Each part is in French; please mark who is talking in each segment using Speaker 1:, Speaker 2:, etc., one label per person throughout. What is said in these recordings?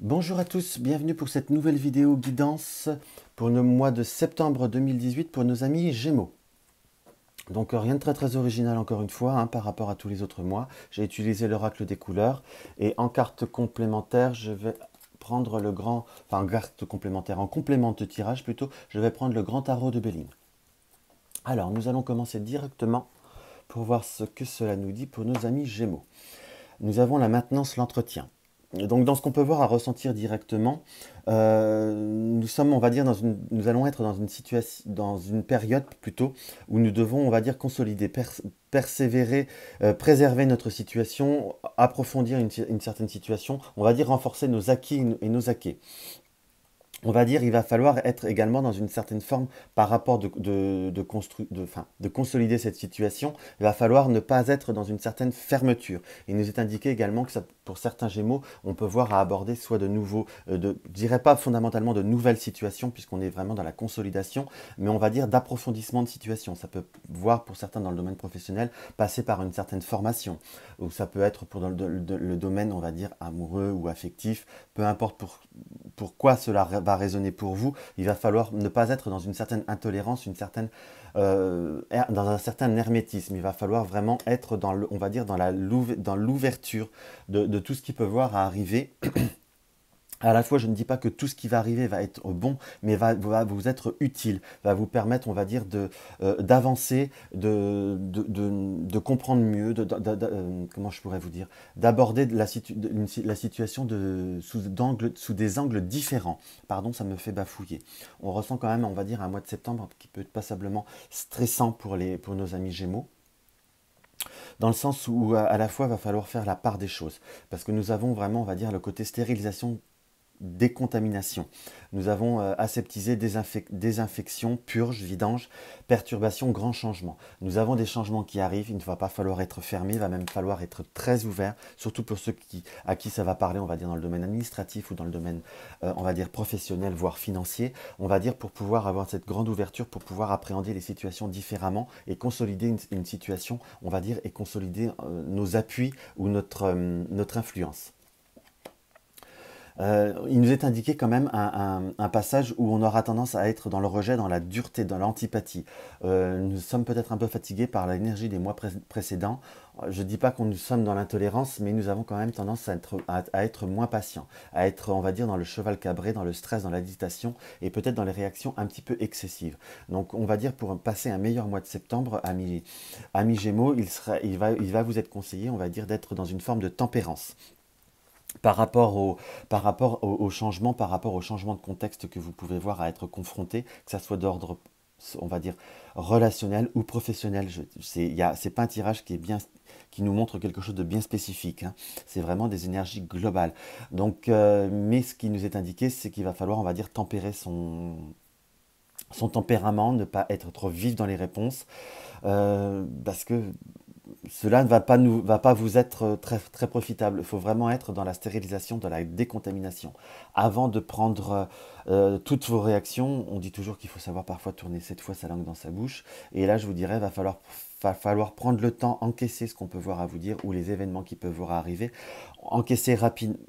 Speaker 1: Bonjour à tous, bienvenue pour cette nouvelle vidéo guidance pour le mois de septembre 2018 pour nos amis Gémeaux. Donc rien de très original encore une fois par rapport à tous les autres mois. J'ai utilisé l'oracle des couleurs et en carte complémentaire je vais prendre le grand, enfin carte complémentaire, en complément de tirage plutôt, je vais prendre le grand tarot de Béline. Alors nous allons commencer directement pour voir ce que cela nous dit pour nos amis Gémeaux. Nous avons la maintenance, l'entretien. Donc dans ce qu'on peut voir à ressentir directement, nous sommes, on va dire, nous allons être dans une situation, dans une période plutôt où nous devons, on va dire, consolider, persévérer, préserver notre situation, approfondir une certaine situation, on va dire renforcer nos acquis et nos acquis. On va dire il va falloir être également dans une certaine forme par rapport de consolider cette situation. Il va falloir ne pas être dans une certaine fermeture. Il nous est indiqué également que pour certains Gémeaux, on peut voir à aborder soit de nouveaux, je dirais pas fondamentalement de nouvelles situations puisqu'on est vraiment dans la consolidation, mais on va dire d'approfondissement de situation. Ça peut voir pour certains dans le domaine professionnel passer par une certaine formation, ou ça peut être pour le domaine, on va dire, amoureux ou affectif, peu importe pourquoi cela va résonner pour vous, il va falloir ne pas être dans une certaine intolérance, dans un certain hermétisme. Il va falloir vraiment être dans on va dire, dans l'ouverture de tout ce qui peut voir à arriver. À la fois, je ne dis pas que tout ce qui va arriver va être bon, mais va vous être utile, va vous permettre, on va dire, d'avancer, de comprendre mieux, comment je pourrais vous dire, d'aborder la situation sous des angles différents. Pardon, ça me fait bafouiller. On ressent quand même, on va dire, un mois de septembre qui peut être passablement stressant pour nos amis Gémeaux, dans le sens où à la fois, il va falloir faire la part des choses, parce que nous avons vraiment, on va dire, le côté stérilisation, décontamination. Nous avons aseptisé, désinfection, purge, vidange, perturbation, grand changement. Nous avons des changements qui arrivent, il ne va pas falloir être fermé, il va même falloir être très ouvert, surtout pour ceux à qui ça va parler, on va dire dans le domaine administratif ou dans le domaine, on va dire professionnel, voire financier, on va dire pour pouvoir avoir cette grande ouverture, pour pouvoir appréhender les situations différemment et consolider une situation, on va dire, et consolider nos appuis ou notre influence. Il nous est indiqué quand même un passage où on aura tendance à être dans le rejet, dans la dureté, dans l'antipathie. Nous sommes peut-être un peu fatigués par l'énergie des mois précédents. Je ne dis pas qu'on nous sommes dans l'intolérance, mais nous avons quand même tendance à être moins patients, à être, on va dire, dans le cheval cabré, dans le stress, dans l'agitation et peut-être dans les réactions un petit peu excessives. Donc on va dire pour passer un meilleur mois de septembre, amis Gémeaux, il va vous être conseillé, on va dire, d'être dans une forme de tempérance par rapport au changement, par rapport au changement de contexte que vous pouvez voir à être confronté, que ça soit d'ordre, on va dire, relationnel ou professionnel. C'est pas un tirage qui nous montre quelque chose de bien spécifique. C'est vraiment des énergies globales. Donc, mais ce qui nous est indiqué, c'est qu'il va falloir, on va dire, tempérer son tempérament, ne pas être trop vif dans les réponses, parce que cela ne va pas vous être très profitable. Il faut vraiment être dans la stérilisation, dans la décontamination. Avant de prendre toutes vos réactions, on dit toujours qu'il faut savoir parfois tourner 7 fois sa langue dans sa bouche. Et là, je vous dirais, va falloir prendre le temps, encaisser ce qu'on peut voir à vous dire ou les événements qui peuvent voir arriver. Encaisser rapidement.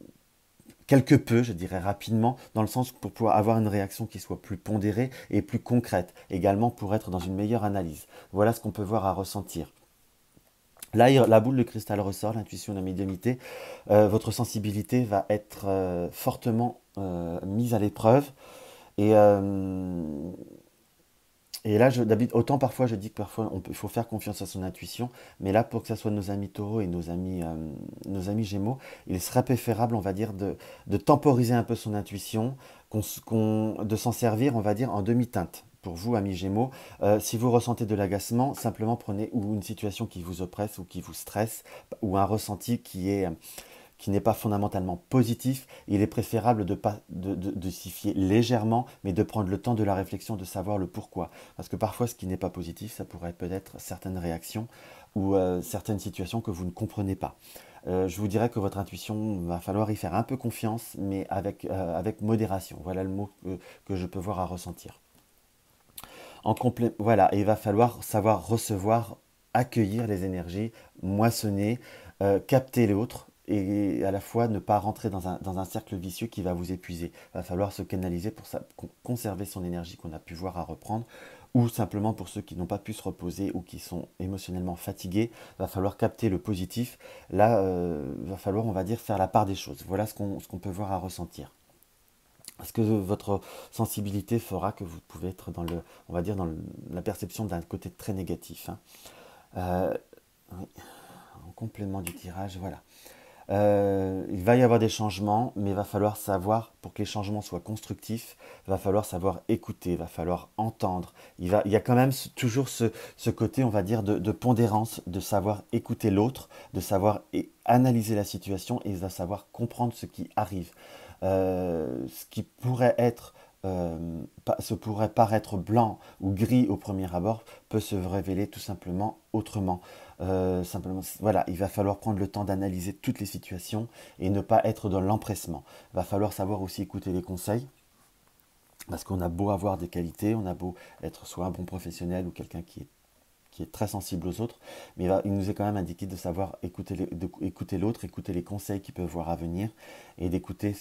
Speaker 1: Quelque peu, je dirais rapidement, dans le sens pour pouvoir avoir une réaction qui soit plus pondérée et plus concrète, également pour être dans une meilleure analyse. Voilà ce qu'on peut voir à ressentir. Là, la boule de cristal ressort, l'intuition, la médiumnité. Votre sensibilité va être fortement mise à l'épreuve. Et, euh, et là, autant parfois je dis que parfois il faut faire confiance à son intuition, mais là, pour que ce soit nos amis taureaux et nos amis gémeaux, il serait préférable, on va dire, de temporiser un peu son intuition, de s'en servir, on va dire, en demi-teinte. Pour vous, amis Gémeaux, si vous ressentez de l'agacement, simplement prenez ou une situation qui vous oppresse ou qui vous stresse, ou un ressenti qui n'est pas fondamentalement positif, il est préférable de s'y fier légèrement, mais de prendre le temps de la réflexion, de savoir le pourquoi. Parce que parfois, ce qui n'est pas positif, ça pourrait être peut-être certaines réactions ou certaines situations que vous ne comprenez pas. Je vous dirais que votre intuition, va falloir y faire un peu confiance, mais avec modération. Voilà le mot que je peux voir à ressentir. Voilà, et il va falloir savoir recevoir, accueillir les énergies, moissonner, capter l'autre et à la fois ne pas rentrer dans un cercle vicieux qui va vous épuiser. Il va falloir se canaliser pour conserver son énergie qu'on a pu voir à reprendre, ou simplement pour ceux qui n'ont pas pu se reposer ou qui sont émotionnellement fatigués, il va falloir capter le positif. Là, il va falloir, on va dire, faire la part des choses. Voilà ce qu'on peut voir à ressentir. Parce que votre sensibilité fera que vous pouvez être dans le, on va dire, dans la perception d'un côté très négatif. Hein. Oui, en complément du tirage, voilà. Il va y avoir des changements, mais il va falloir savoir, pour que les changements soient constructifs, il va falloir savoir écouter, il va falloir entendre. Il y a quand même toujours ce côté, on va dire, de pondérance, de savoir écouter l'autre, de savoir analyser la situation et de savoir comprendre ce qui arrive. Ce qui pourrait être ce pourrait paraître blanc ou gris au premier abord, peut se révéler tout simplement autrement. Simplement, voilà, il va falloir prendre le temps d'analyser toutes les situations et ne pas être dans l'empressement. Il va falloir savoir aussi écouter les conseils, parce qu'on a beau avoir des qualités, on a beau être soit un bon professionnel ou quelqu'un qui est très sensible aux autres, mais il nous est quand même indiqué de savoir écouter l'autre, écouter les conseils qu'il peut voir à venir et d'écouter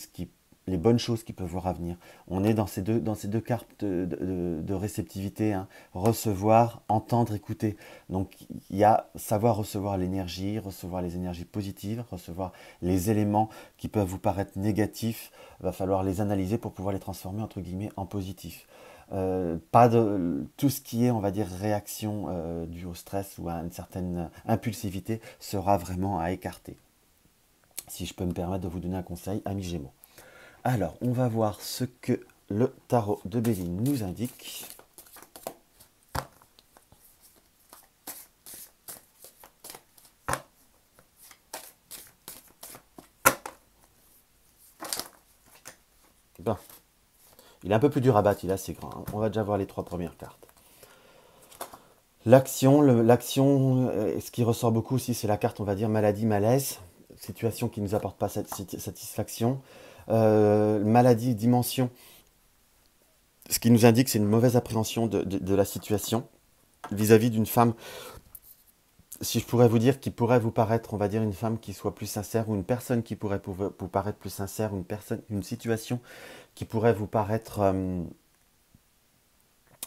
Speaker 1: les bonnes choses qu'il peut voir à venir. On est dans ces deux cartes de réceptivité, hein. Recevoir, entendre, écouter. Donc il y a savoir recevoir l'énergie, recevoir les énergies positives, recevoir les éléments qui peuvent vous paraître négatifs. Il va falloir les analyser pour pouvoir les transformer entre guillemets en positifs. Pas de tout ce qui est, on va dire, réaction due au stress ou à une certaine impulsivité sera vraiment à écarter. Si je peux me permettre de vous donner un conseil, amis Gémeaux. Alors, on va voir ce que le tarot de Béline nous indique. Bon, il est un peu plus dur à battre, il est assez grand. Hein. On va déjà voir les 3 premières cartes. L'action, ce qui ressort beaucoup aussi, c'est la carte, on va dire, maladie, malaise. Situation qui ne nous apporte pas cette satisfaction. Maladie, dimension. Ce qui nous indique, c'est une mauvaise appréhension de la situation vis-à-vis d'une femme, si je pourrais vous dire, qui pourrait vous paraître, on va dire, une femme qui soit plus sincère, ou une personne qui pourrait vous paraître plus sincère, une situation qui pourrait vous paraître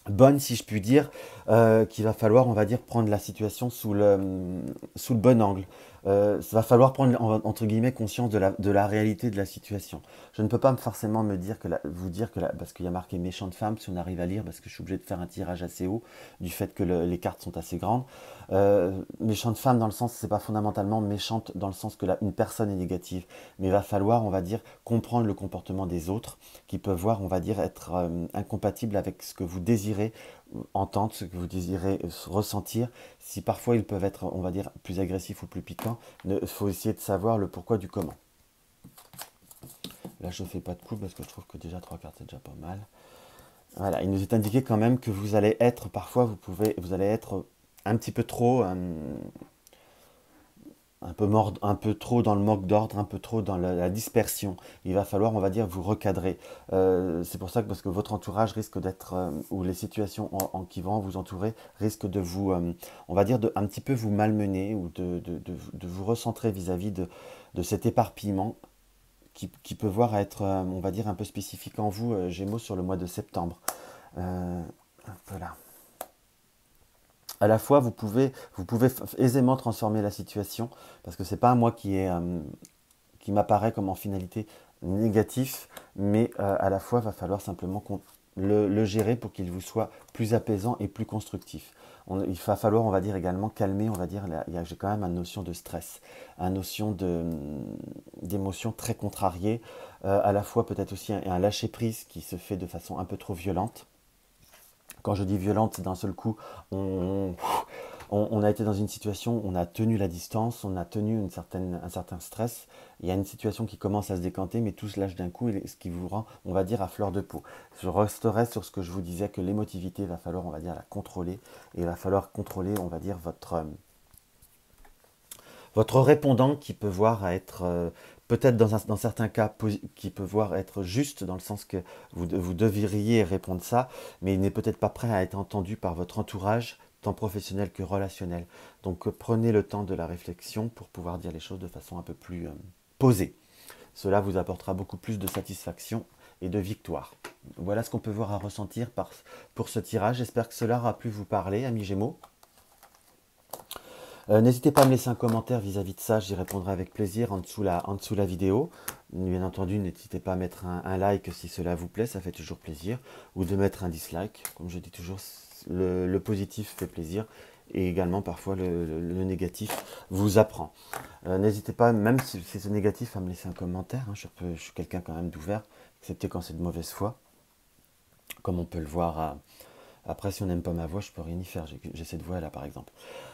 Speaker 1: bonne, si je puis dire, qu'il va falloir, on va dire, prendre la situation sous le bon angle. Ça va falloir prendre, entre guillemets, conscience de la réalité de la situation. Je ne peux pas forcément vous dire que parce qu'il y a marqué méchante femme, si on arrive à lire, parce que je suis obligé de faire un tirage assez haut, du fait que les cartes sont assez grandes. Méchante femme dans le sens, c'est pas fondamentalement méchante dans le sens que une personne est négative, mais il va falloir, on va dire, comprendre le comportement des autres, qui peuvent voir, on va dire, être incompatibles avec ce que vous désirez entendre, ce que vous désirez ressentir. Si parfois ils peuvent être, on va dire, plus agressifs ou plus piquants, il faut essayer de savoir le pourquoi du comment. Là, je ne fais pas de coup parce que je trouve que déjà 3 cartes, c'est déjà pas mal. Voilà, il nous est indiqué quand même que vous allez être, parfois, vous allez être un petit peu trop, un peu trop dans le manque d'ordre, un peu trop dans la dispersion. Il va falloir, on va dire, vous recadrer. C'est pour ça que, parce que votre entourage risque d'être, ou les situations qui vont vous entourer, risquent de vous, on va dire, un petit peu vous malmener, ou de vous recentrer vis-à-vis de cet éparpillement qui peut voir être, on va dire, un peu spécifique en vous, Gémeaux, sur le mois de septembre. Voilà. À la fois, vous pouvez aisément transformer la situation, parce que c'est pas un mois qui m'apparaît comme en finalité négatif, mais à la fois, il va falloir simplement le gérer pour qu'il vous soit plus apaisant et plus constructif. Il va falloir, on va dire, également calmer, on va dire, j'ai quand même une notion de stress, une notion d'émotion très contrariée, à la fois peut-être aussi un lâcher-prise qui se fait de façon un peu trop violente. Quand je dis violente, c'est d'un seul coup, on a été dans une situation, on a tenu la distance, on a tenu un certain stress. Il y a une situation qui commence à se décanter, mais tout se lâche d'un coup, ce qui vous rend, on va dire, à fleur de peau. Je resterai sur ce que je vous disais, que l'émotivité, il va falloir, on va dire, la contrôler. Et il va falloir contrôler, on va dire, votre répondant qui peut voir à être, peut-être dans certains cas, qui peut voir être juste, dans le sens que vous devriez répondre ça, mais il n'est peut-être pas prêt à être entendu par votre entourage tant professionnel que relationnel. Donc prenez le temps de la réflexion pour pouvoir dire les choses de façon un peu plus posée. Cela vous apportera beaucoup plus de satisfaction et de victoire. Voilà ce qu'on peut voir à ressentir pour ce tirage. J'espère que cela aura pu vous parler, amis Gémeaux. N'hésitez pas à me laisser un commentaire vis-à-vis de ça, j'y répondrai avec plaisir en dessous la vidéo. Bien entendu, n'hésitez pas à mettre un like si cela vous plaît, ça fait toujours plaisir. Ou de mettre un dislike, comme je dis toujours, le positif fait plaisir. Et également, parfois, le négatif vous apprend. N'hésitez pas, même si c'est négatif, à me laisser un commentaire. Hein. Je suis quelqu'un quand même d'ouvert, excepté quand c'est de mauvaise foi. Comme on peut le voir après, si on n'aime pas ma voix, je peux rien y faire. J'ai cette voix-là, par exemple.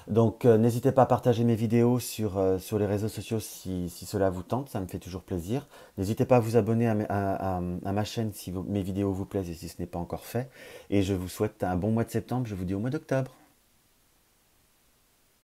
Speaker 1: Donc, n'hésitez pas à partager mes vidéos sur les réseaux sociaux si cela vous tente. Ça me fait toujours plaisir. N'hésitez pas à vous abonner à ma chaîne si mes vidéos vous plaisent et si ce n'est pas encore fait. Et je vous souhaite un bon mois de septembre. Je vous dis au mois d'octobre.